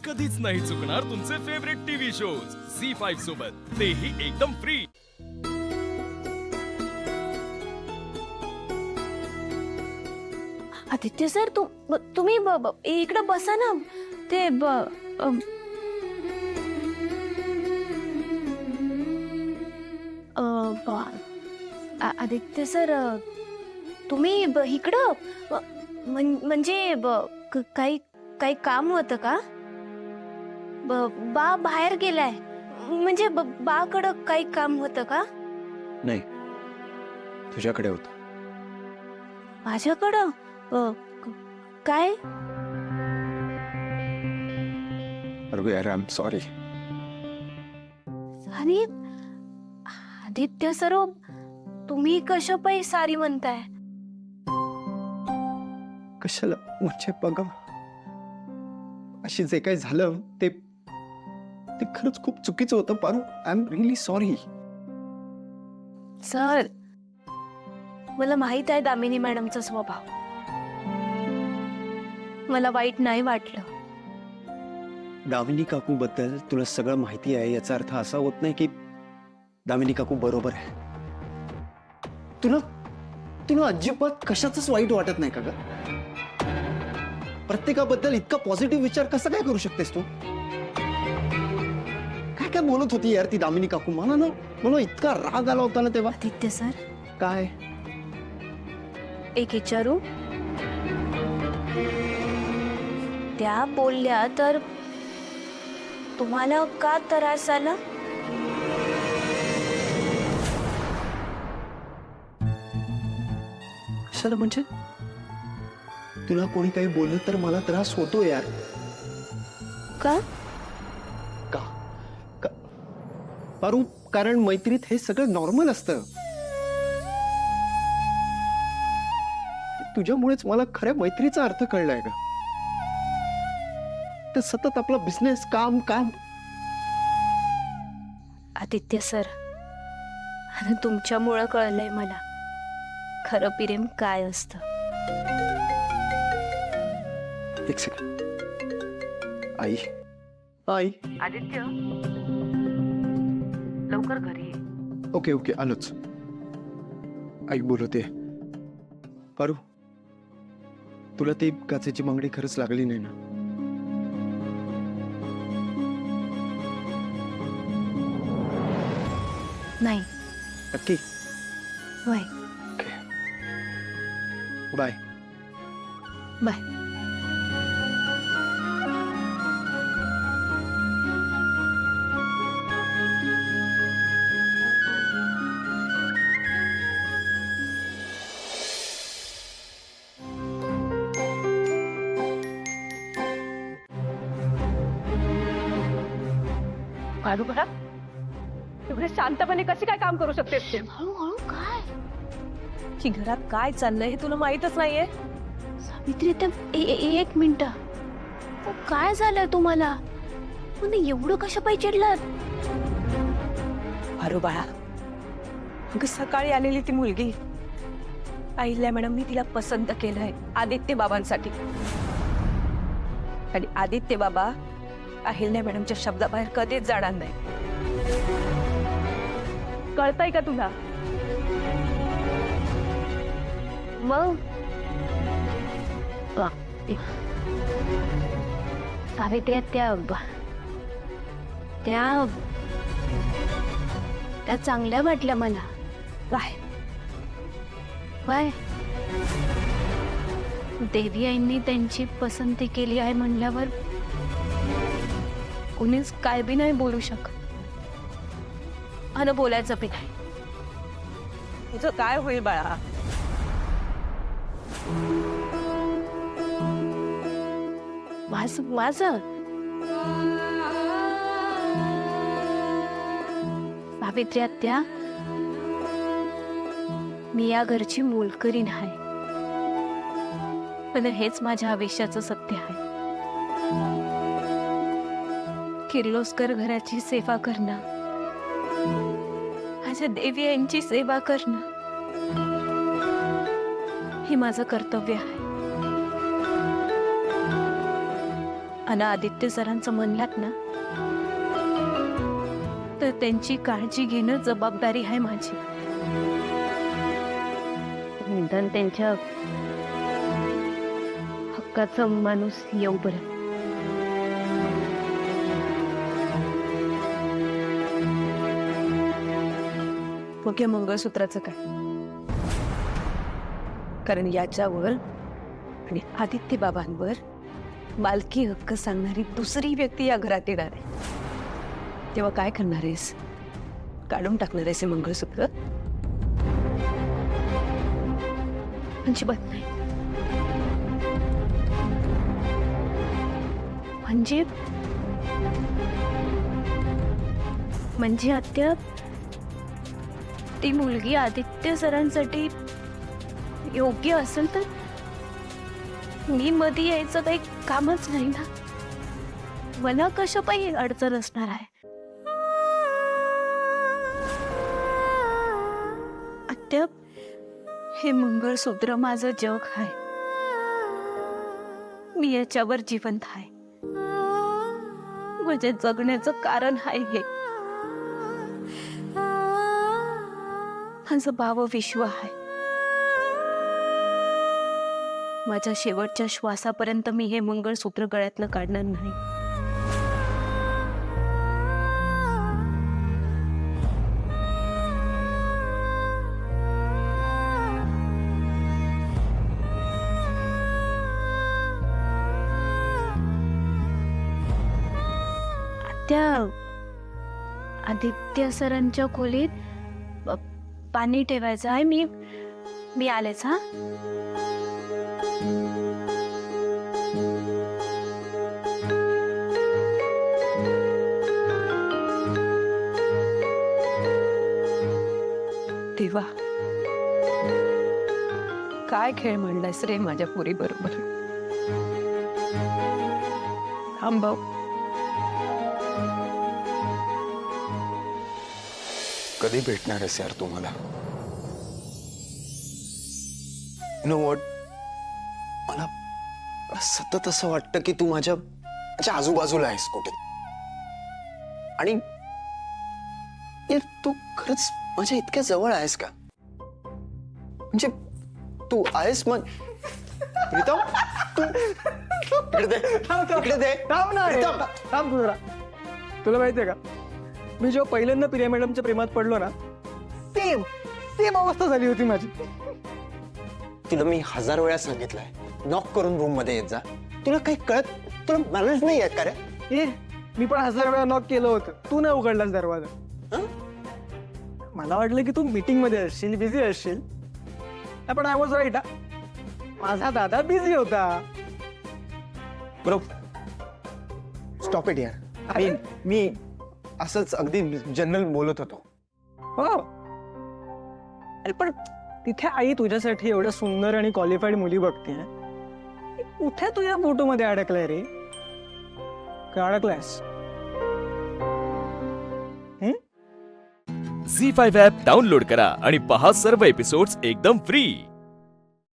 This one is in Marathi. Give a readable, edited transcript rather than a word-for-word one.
कधीच नाही चुकणार तुमचे फेवरेट टीव्ही शोज झी5 सोबत, तेही एकदम फ्री। आदित्य सर तुम्ही इकडे बसा ना। ते आदित्य सर तुम्ही इकडं म्हणजे काही काम होतं का? बा बाहेर गेलाय म्हणजे बाकडं काही काम होतं का? नाही, तुझ्याकडे होतं। माझ्याकडं काय? अरे यार, आय एम सॉरी। आणि आदित्य सर तुम्ही कशा पायी सारी म्हणताय? कशाला म्हणजे बघा, अशी जे काही झालं ते खरंच खूप चुकीचं होतं Paru. I am really sorry. Sir मला माहित आहे दामिनी मॅडमचा स्वभाव, मला वाईट नाही वाटलं। दामिनी काकू बद्दल तुला सगळं माहिती आहे याचा अर्थ असा होत नाही की दामिनी काकू बरोबर आहे। तुला अजिबात कशाचंच वाईट वाटत नाही का ग? प्रत्येकाबद्दल इतका पॉझिटिव्ह विचार कसा काय करू शकतेस तू? काय काय बोलत होती यार ती दामिनी काकू, मला इतका राग आला होता ना तेव्हा। आदित्य सर काय एक विचारू? त्या बोलल्या तर तुम्हाला का त्रास झाला? कशाला म्हणजे? तुला कोणी काही बोललं तर मला त्रास होतो यार। का? का का पारू, कारण मैत्रीत हे सगळं नॉर्मल असतं। तुझ्यामुळेच मला खऱ्या मैत्रीचा अर्थ कळलाय का? तर सतत आपला बिझनेस, काम काम। आदित्य सर आणि तुमच्यामुळं कळलंय मला खरं प्रेम काय असतं। एक सेकंड, आई आई आदित्य लवकर घरी ये। ओके ओके, आलोच। आई बोलते। पारू, तुला ती काचेची बांगडी खरंच लागली नाही ना? नाही नक्की? वय ओके, बाय। बाय। पारू बघा, एवढे शांतपणे कशी काय काम करू शकतेस तू? हळूहळू काय? की घरात काय चाललंय हे तुला माहीतच नाहीये? सावित्री एक मिनिट, काय झालंय तुम्हाला? म्हणजे एवढं कशा पायी चिडलात? पारू बाळा, अगं सकाळी आलेली ती मुलगी अहिल्या मॅडमनी तिला पसंत केलंय आदित्य बाबांसाठी, आणि आदित्य बाबा अहिल्या मॅडमच्या शब्दाबाहेर कधीच जाणार नाही। कळतंय का तुला? मग सावित्री त्या चांगल्या वाटल्या मला। काय काय देवी आईंनी त्यांची पसंती केली आहे म्हणल्यावर कोणीच काय बी नाही बोलू शकत, आणि बोलायचं बी नाही। तुझं काय होईल बाळा? माझं सावित्री आत्या, मी या घरची मोलकरीण आहे, पण हेच माझ्या आयुष्याचं सत्य आहे। किर्लोस्कर घराची सेवा करणं, माझ्या देवी यांची सेवा करणं, हे माझं कर्तव्य आहे। आणि आदित्य सरांचं म्हणलात ना, तर त्यांची काळजी घेणं जबाबदारी आहे माझी. निदान त्यांच्या हक्काचा माणूस येऊ बरं. मग या मंगळसूत्राचं काय? कारण याच्यावर आणि आदित्य बाबांवर मालकी हक्क सांगणारी दुसरी व्यक्ती या घरात येणार आहे. तेव्हा काय करणार आहेस? काढून टाकणार आहेस हे मंगळसूत्र? अजिबात नाही. म्हणजे आत्या, ती मुलगी आदित्य सरांसाठी योग्य असेल तर मी मध्ये यायचं काही कामच नाही ना. मला कशा पाहिजे अडचण असणार आहे. आत्या, हे मंगळसूत्र माझं जग आहे. मी याच्यावर जिवंत आहे. म्हणजे जगण्याचं कारण आहे हे. माझं भावविश्व आहे. माझ्या शेवटच्या श्वासापर्यंत मी हे मंगळसूत्र गळ्यातलं काढणार नाही. त्या आदित्य सरांच्या खोलीत पाणी ठेवायचं आहे. मी आलेच. हा, देवा, काय खेळ म्हणलायस रे माझ्या पुरी बरोबर. थांबव. कधी भेटणार आहेस यार तुम्हाला? नो वॉट, मला सतत असं वाटतं की तू माझ्या आजूबाजूला आहेस कुठे. आणि यार, तू खरंच माझ्या इतक्या जवळ आहेस का? म्हणजे तू आहेस मग. प्रीतम, तू इकडे दे, इकडे दे. थांब ना रे. प्रीतम. थांब तू जरा. तुला माहितीये का, मी जेव्हा पहिल्यांदा प्रिया मॅडमच्या प्रेमात पडलो ना, सेम सेम अवस्था झाली होती माझी. तुला मी 1000 वेळा सांगितलंय, नॉक करून रूम मध्ये येत जा. तुला काही कळत, तुला मॅनेज नाही येत का रे? ए, मी पण 1000 वेळा नॉक केलं होतं, तू नाही उघडलास दरवाजा. हं? मला वाटलं की तू मीटिंग मध्ये असशील, बिझी असशील. पण आय वॉज राईट. माझा दादा बिझी होता. बरोबर. स्टॉप इट यार. मी असंच अगदी जनरल बोलत होतो. हो, अरे पण तिथे आई तुझ्यासाठी एवढ्या सुंदर आणि क्वालिफाईड मुली बघते. कुठे तुझ्या फोटो मध्ये अडकलाय रे? काय अडकलायस? झी 5 ॲप डाउनलोड करा आणि पहा सर्व एपिसोड्स एकदम फ्री.